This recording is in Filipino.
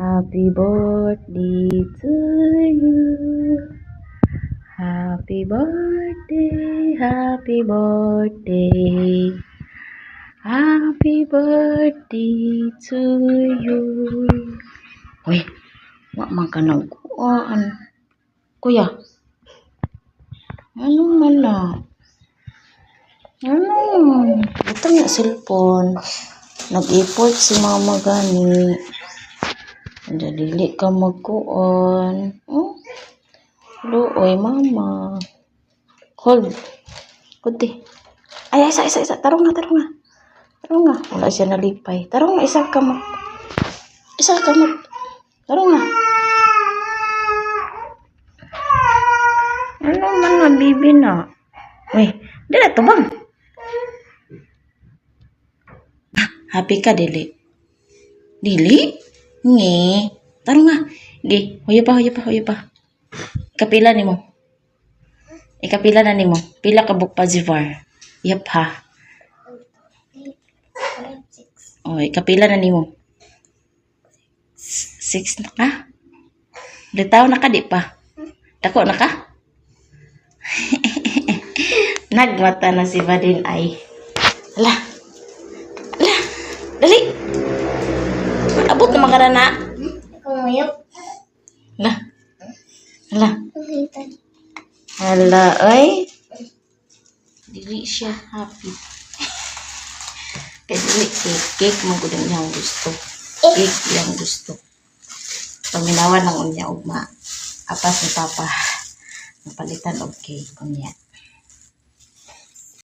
Happy birthday to you. Happy birthday, happy birthday. Happy birthday to you. Uy, wak man ka nagkuhaan. Kuya, ano man na? Ano? Ito nga cellphone. Nag-effort si mama gani. Dili ka magkuon. Luoy, mama. Hold. Kunti. Ay, isa. Tarong nga. Wala siya nalipay. Tarong nga, isa ka mag. Tarong nga. Ano man na, bibi na. Uy, di na to bang? Happy ka, Dili? Dili? Nge. Tarong nga. Di, huyo pa. Kapila ni mo. Ikapila na ni mo. Pila ka buk pa zivar. Yap ha. O, ikapila na ni mo. 6 na ka? Litaw na ka, di pa? Dako na ka? Nagmata na si Badin ay. Ala. Dali. Abot na magara na. Ala, ay. Dili siya happy. Kaya dili cake mo ko din yung gusto. Cake yung gusto. Paminawan ng unya ugma. Apas ni Papa. Napalitan og cake unya.